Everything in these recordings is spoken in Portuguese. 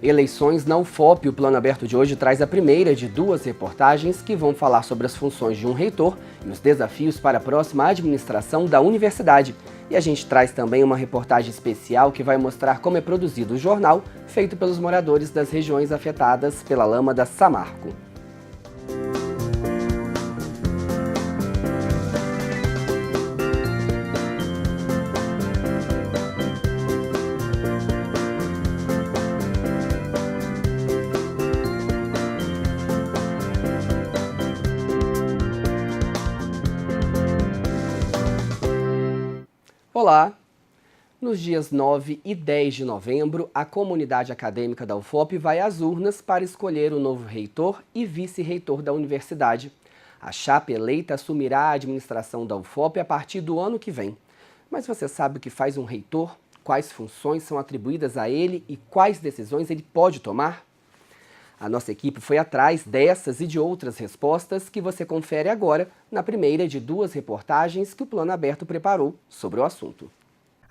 Eleições na UFOP. O Plano Aberto de hoje traz a primeira de duas reportagens que vão falar sobre as funções de um reitor e os desafios para a próxima administração da universidade. E a gente traz também uma reportagem especial que vai mostrar como é produzido o jornal feito pelos moradores das regiões afetadas pela lama da Samarco. Olá! Nos dias 9 e 10 de novembro, a comunidade acadêmica da UFOP vai às urnas para escolher o novo reitor e vice-reitor da universidade. A chapa eleita assumirá a administração da UFOP a partir do ano que vem. Mas você sabe o que faz um reitor? Quais funções são atribuídas a ele e quais decisões ele pode tomar? A nossa equipe foi atrás dessas e de outras respostas que você confere agora na primeira de duas reportagens que o Plano Aberto preparou sobre o assunto.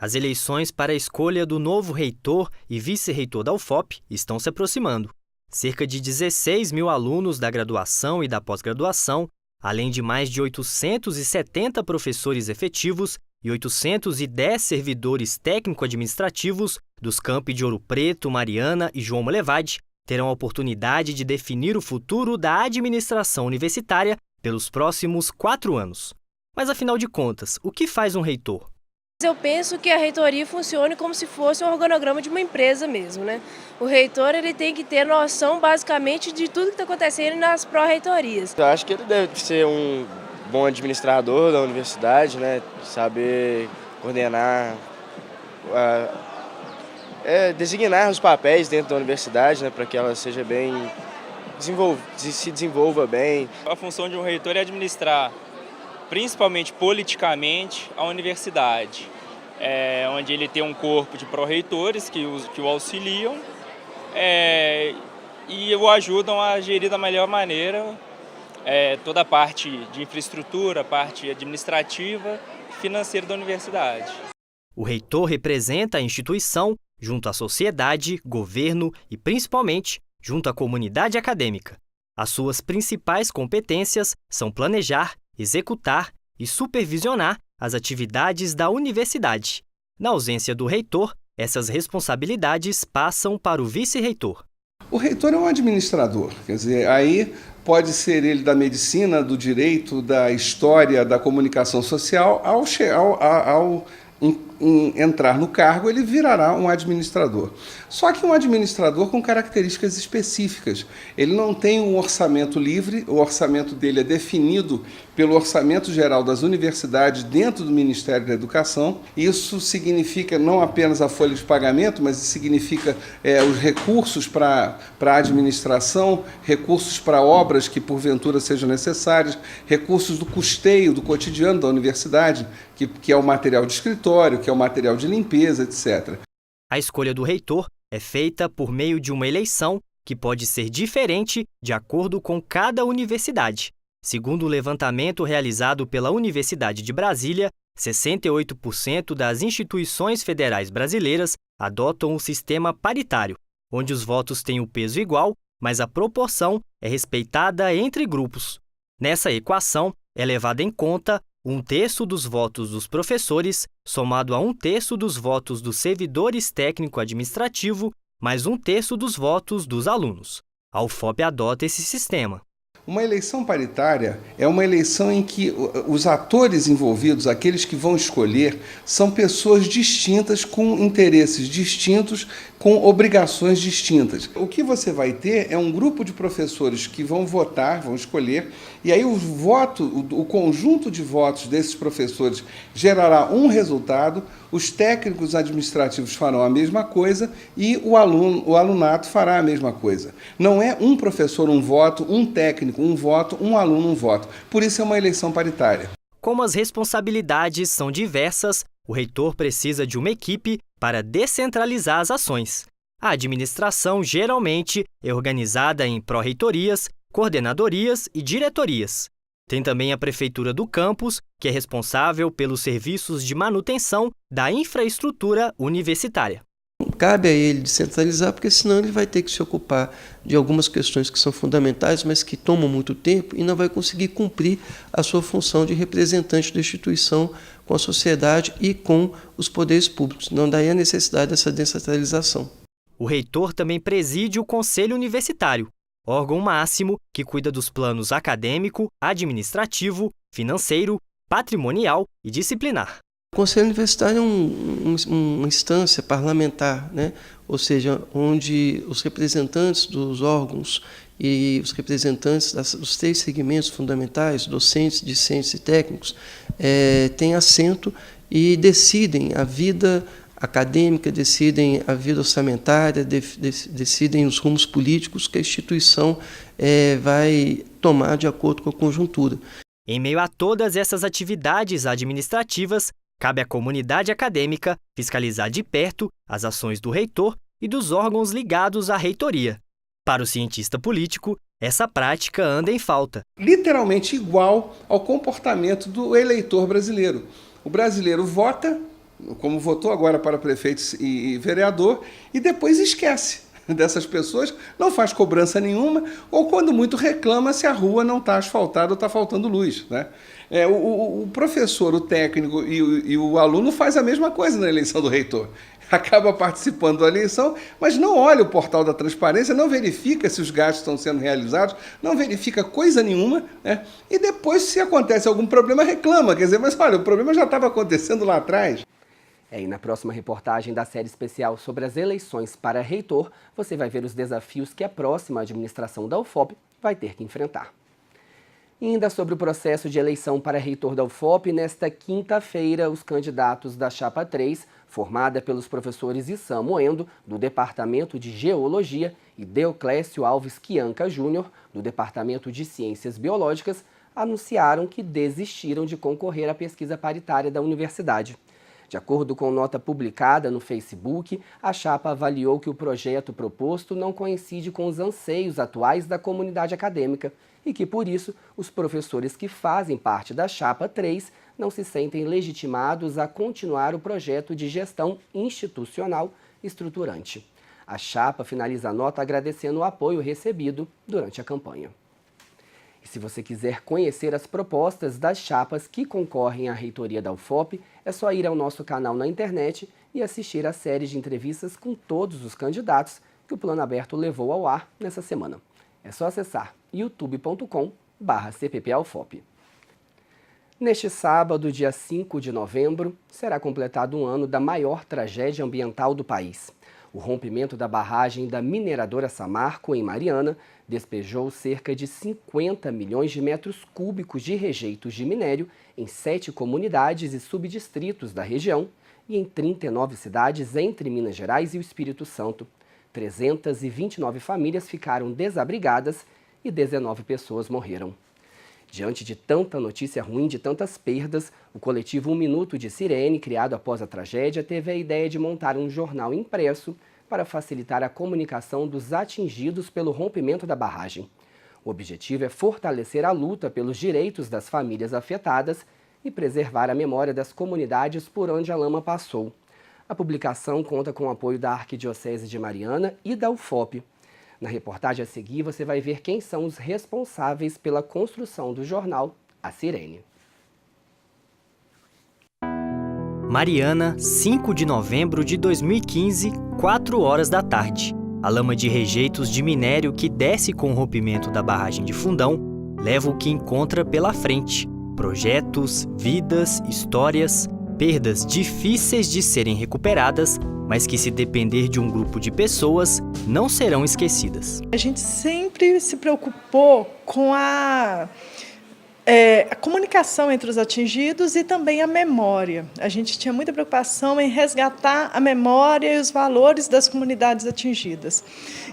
As eleições para a escolha do novo reitor e vice-reitor da UFOP estão se aproximando. Cerca de 16 mil alunos da graduação e da pós-graduação, além de mais de 870 professores efetivos e 810 servidores técnico-administrativos dos campi de Ouro Preto, Mariana e João Molevade, terão a oportunidade de definir o futuro da administração universitária pelos próximos 4 anos. Mas, afinal de contas, o que faz um reitor? Eu penso que a reitoria funcione como se fosse um organograma de uma empresa mesmo, né? O reitor ele tem que ter noção, basicamente, de tudo que está acontecendo nas pró-reitorias. Eu acho que ele deve ser um bom administrador da universidade, né? Saber coordenar, designar os papéis dentro da universidade, né? Para que ela seja bem se desenvolva bem. A função de um reitor é administrar, principalmente politicamente, a universidade, onde ele tem um corpo de pró-reitores que o auxiliam e o ajudam a gerir da melhor maneira toda a parte de infraestrutura, a parte administrativa e financeira da universidade. O reitor representa a instituição junto à sociedade, governo e, principalmente, junto à comunidade acadêmica. As suas principais competências são planejar, executar e supervisionar as atividades da universidade. Na ausência do reitor, essas responsabilidades passam para o vice-reitor. O reitor é um administrador, quer dizer, aí pode ser ele da medicina, do direito, da história, da comunicação social, ao entrar no cargo, ele virará um administrador. Só que um administrador com características específicas. Ele não tem um orçamento livre, o orçamento dele é definido pelo Orçamento Geral das Universidades dentro do Ministério da Educação. Isso significa não apenas a folha de pagamento, mas significa os recursos para a administração, recursos para obras que porventura sejam necessárias, recursos do custeio do cotidiano da universidade, que é o material de escritório, que é o material de limpeza, etc. A escolha do reitor é feita por meio de uma eleição que pode ser diferente de acordo com cada universidade. Segundo o levantamento realizado pela Universidade de Brasília, 68% das instituições federais brasileiras adotam um sistema paritário, onde os votos têm o peso igual, mas a proporção é respeitada entre grupos. Nessa equação, é levado em conta 1/3 dos votos dos professores, somado a 1/3 dos votos dos servidores técnico-administrativo, mais 1/3 dos votos dos alunos. A UFOP adota esse sistema. Uma eleição paritária é uma eleição em que os atores envolvidos, aqueles que vão escolher, são pessoas distintas, com interesses distintos, com obrigações distintas. O que você vai ter é um grupo de professores que vão votar, vão escolher, e aí o conjunto de votos desses professores gerará um resultado, os técnicos administrativos farão a mesma coisa e o alunato fará a mesma coisa. Não é um professor um voto, um técnico um voto, um aluno um voto. Por isso é uma eleição paritária. Como as responsabilidades são diversas, o reitor precisa de uma equipe para descentralizar as ações. A administração geralmente é organizada em pró-reitorias, coordenadorias e diretorias. Tem também a Prefeitura do campus, que é responsável pelos serviços de manutenção da infraestrutura universitária. Cabe a ele descentralizar, porque senão ele vai ter que se ocupar de algumas questões que são fundamentais, mas que tomam muito tempo e não vai conseguir cumprir a sua função de representante da instituição com a sociedade e com os poderes públicos. Não daí a necessidade dessa descentralização. O reitor também preside o Conselho Universitário, órgão máximo que cuida dos planos acadêmico, administrativo, financeiro, patrimonial e disciplinar. O Conselho Universitário é uma instância parlamentar, né? Ou seja, onde os representantes dos órgãos e os representantes dos 3 segmentos fundamentais, docentes, discentes e técnicos, têm assento e decidem a vida acadêmica, decidem a vida orçamentária, decidem os rumos políticos que a instituição vai tomar de acordo com a conjuntura. Em meio a todas essas atividades administrativas, cabe à comunidade acadêmica fiscalizar de perto as ações do reitor e dos órgãos ligados à reitoria. Para o cientista político, essa prática anda em falta. Literalmente igual ao comportamento do eleitor brasileiro. O brasileiro vota, como votou agora para prefeito e vereador, e depois esquece dessas pessoas, não faz cobrança nenhuma, ou quando muito reclama se a rua não está asfaltada ou está faltando luz, né? O professor, o técnico e o aluno faz a mesma coisa na eleição do reitor. Acaba participando da eleição, mas não olha o portal da transparência, não verifica se os gastos estão sendo realizados, não verifica coisa nenhuma, né? E depois, se acontece algum problema, reclama. Quer dizer, mas olha, o problema já estava acontecendo lá atrás. E na próxima reportagem da série especial sobre as eleições para reitor, você vai ver os desafios que a próxima administração da UFOP vai ter que enfrentar. E ainda sobre o processo de eleição para reitor da UFOP, nesta quinta-feira, os candidatos da Chapa 3, formada pelos professores Issam Moendo, do Departamento de Geologia, e Deoclésio Alves Quianca Júnior, do Departamento de Ciências Biológicas, anunciaram que desistiram de concorrer à pesquisa paritária da universidade. De acordo com nota publicada no Facebook, a chapa avaliou que o projeto proposto não coincide com os anseios atuais da comunidade acadêmica e que, por isso, os professores que fazem parte da Chapa 3 não se sentem legitimados a continuar o projeto de gestão institucional estruturante. A chapa finaliza a nota agradecendo o apoio recebido durante a campanha. E se você quiser conhecer as propostas das chapas que concorrem à reitoria da UFOP, é só ir ao nosso canal na internet e assistir a série de entrevistas com todos os candidatos que o Plano Aberto levou ao ar nessa semana. É só acessar youtube.com/cppafop. Neste sábado, dia 5 de novembro, será completado um ano da maior tragédia ambiental do país. O rompimento da barragem da mineradora Samarco, em Mariana, despejou cerca de 50 milhões de metros cúbicos de rejeitos de minério em 7 comunidades e subdistritos da região e em 39 cidades entre Minas Gerais e o Espírito Santo. 329 famílias ficaram desabrigadas e 19 pessoas morreram. Diante de tanta notícia ruim, de tantas perdas, o coletivo 1 Minuto de Sirene, criado após a tragédia, teve a ideia de montar um jornal impresso para facilitar a comunicação dos atingidos pelo rompimento da barragem. O objetivo é fortalecer a luta pelos direitos das famílias afetadas e preservar a memória das comunidades por onde a lama passou. A publicação conta com o apoio da Arquidiocese de Mariana e da UFOP. Na reportagem a seguir, você vai ver quem são os responsáveis pela construção do jornal A Sirene. Mariana, 5 de novembro de 2015, 4 horas da tarde. A lama de rejeitos de minério que desce com o rompimento da barragem de Fundão leva o que encontra pela frente. Projetos, vidas, histórias, perdas difíceis de serem recuperadas, mas que, se depender de um grupo de pessoas, não serão esquecidas. A gente sempre se preocupou com a comunicação entre os atingidos e também a memória. A gente tinha muita preocupação em resgatar a memória e os valores das comunidades atingidas.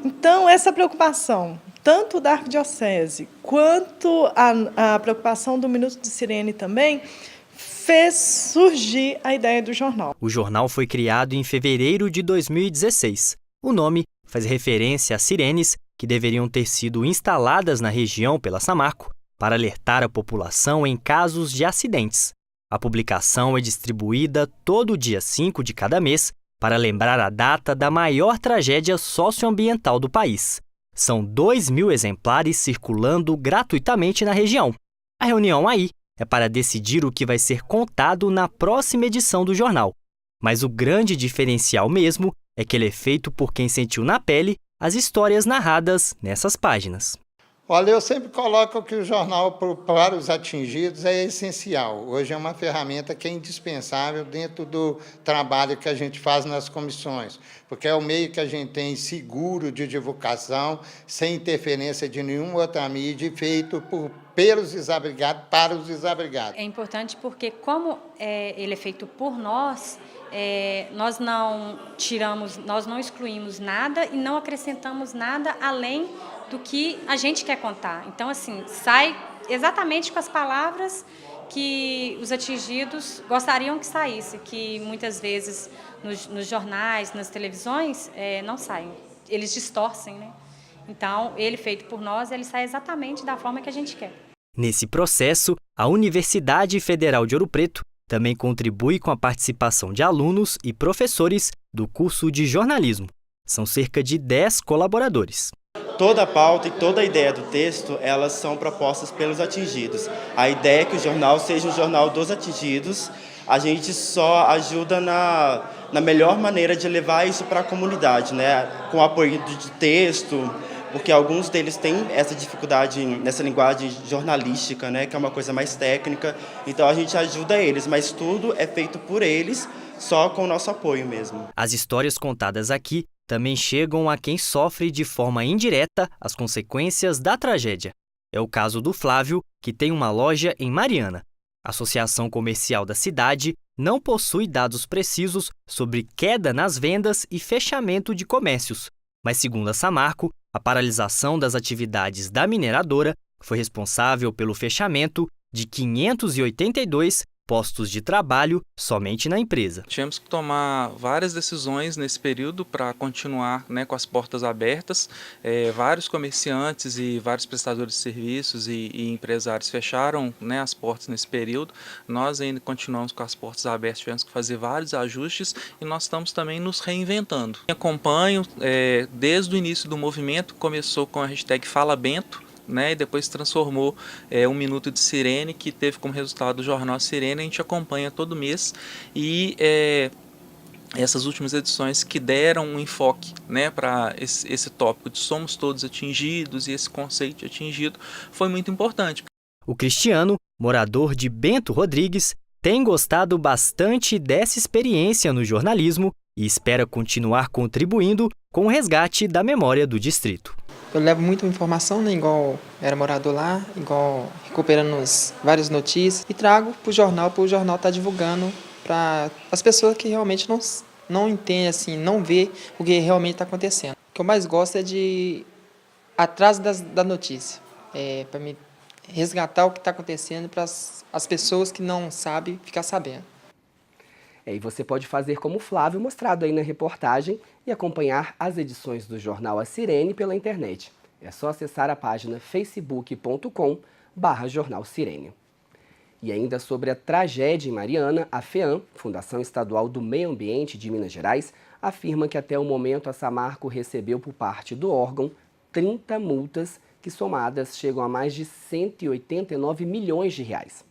Então, essa preocupação, tanto da Arquidiocese quanto a preocupação do Minuto de Sirene também, fez surgir a ideia do jornal. O jornal foi criado em fevereiro de 2016. O nome faz referência às sirenes que deveriam ter sido instaladas na região pela Samarco para alertar a população em casos de acidentes. A publicação é distribuída todo dia 5 de cada mês para lembrar a data da maior tragédia socioambiental do país. São 2.000 exemplares circulando gratuitamente na região. A reunião aí é para decidir o que vai ser contado na próxima edição do jornal. Mas o grande diferencial mesmo é que ele é feito por quem sentiu na pele as histórias narradas nessas páginas. Olha, eu sempre coloco que o jornal para os atingidos é essencial. Hoje é uma ferramenta que é indispensável dentro do trabalho que a gente faz nas comissões, porque é o meio que a gente tem seguro de divulgação, sem interferência de nenhuma outra mídia, feito pelos desabrigados para os desabrigados. É importante porque, como ele é feito por nós, nós não tiramos, nós não excluímos nada e não acrescentamos nada além do que a gente quer contar. Então, assim, sai exatamente com as palavras que os atingidos gostariam que saísse, que muitas vezes nos jornais, nas televisões, não saem. Eles distorcem, né? Então, ele feito por nós, ele sai exatamente da forma que a gente quer. Nesse processo, a Universidade Federal de Ouro Preto também contribui com a participação de alunos e professores do curso de jornalismo. São cerca de 10 colaboradores. Toda a pauta e toda a ideia do texto, elas são propostas pelos atingidos. A ideia é que o jornal seja um jornal dos atingidos. A gente só ajuda na melhor maneira de levar isso para a comunidade, né? Com apoio de texto, porque alguns deles têm essa dificuldade nessa linguagem jornalística, né? Que é uma coisa mais técnica. Então a gente ajuda eles, mas tudo é feito por eles, só com o nosso apoio mesmo. As histórias contadas aqui também chegam a quem sofre de forma indireta as consequências da tragédia. É o caso do Flávio, que tem uma loja em Mariana. A Associação Comercial da cidade não possui dados precisos sobre queda nas vendas e fechamento de comércios. Mas, segundo a Samarco, a paralisação das atividades da mineradora foi responsável pelo fechamento de 582 postos de trabalho somente na empresa. Tivemos que tomar várias decisões nesse período para continuar, né, com as portas abertas. Vários comerciantes e vários prestadores de serviços e empresários fecharam, né, as portas nesse período. Nós ainda continuamos com as portas abertas, tivemos que fazer vários ajustes e nós estamos também nos reinventando. Acompanho desde o início do movimento, começou com a hashtag Fala Bento, né, e depois se transformou um Minuto de Sirene, que teve como resultado o jornal Sirene. A gente acompanha todo mês e essas últimas edições que deram um enfoque, né, para esse tópico de somos todos atingidos e esse conceito de atingido foi muito importante. O Cristiano, morador de Bento Rodrigues, tem gostado bastante dessa experiência no jornalismo e espera continuar contribuindo com o resgate da memória do distrito. Eu levo muita informação, né, igual era morador lá, igual recuperando várias notícias e trago para o jornal estar divulgando para as pessoas que realmente não entendem, assim, não vê o que realmente está acontecendo. O que eu mais gosto é de ir atrás da notícia, para me resgatar o que está acontecendo para as pessoas que não sabem ficar sabendo. E você pode fazer como o Flávio, mostrado aí na reportagem, e acompanhar as edições do jornal A Sirene pela internet. É só acessar a página facebook.com/Jornal Sirene. E ainda sobre a tragédia em Mariana, a FEAM, Fundação Estadual do Meio Ambiente de Minas Gerais, afirma que até o momento a Samarco recebeu por parte do órgão 30 multas que somadas chegam a mais de 189 milhões de reais.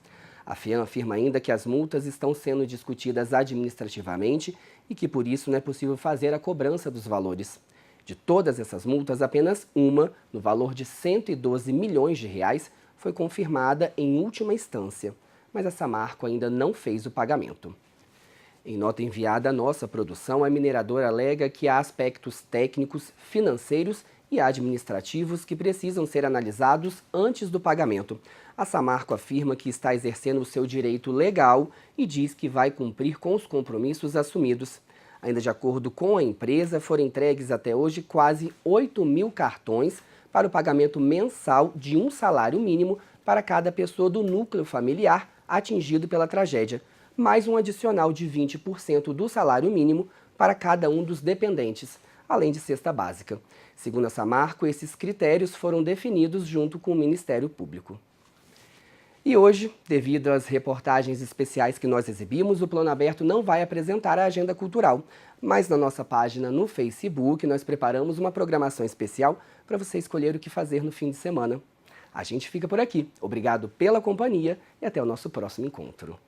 A FEAM afirma ainda que as multas estão sendo discutidas administrativamente e que por isso não é possível fazer a cobrança dos valores. De todas essas multas, apenas uma, no valor de 112 milhões de reais, foi confirmada em última instância, mas a Samarco ainda não fez o pagamento. Em nota enviada à nossa produção, a mineradora alega que há aspectos técnicos, financeiros e administrativos que precisam ser analisados antes do pagamento. A Samarco afirma que está exercendo o seu direito legal e diz que vai cumprir com os compromissos assumidos. Ainda de acordo com a empresa, foram entregues até hoje quase 8.000 cartões para o pagamento mensal de um salário mínimo para cada pessoa do núcleo familiar atingido pela tragédia, mais um adicional de 20% do salário mínimo para cada um dos dependentes, além de cesta básica. Segundo a Samarco, esses critérios foram definidos junto com o Ministério Público. E hoje, devido às reportagens especiais que nós exibimos, o Plano Aberto não vai apresentar a agenda cultural. Mas na nossa página no Facebook, nós preparamos uma programação especial para você escolher o que fazer no fim de semana. A gente fica por aqui. Obrigado pela companhia e até o nosso próximo encontro.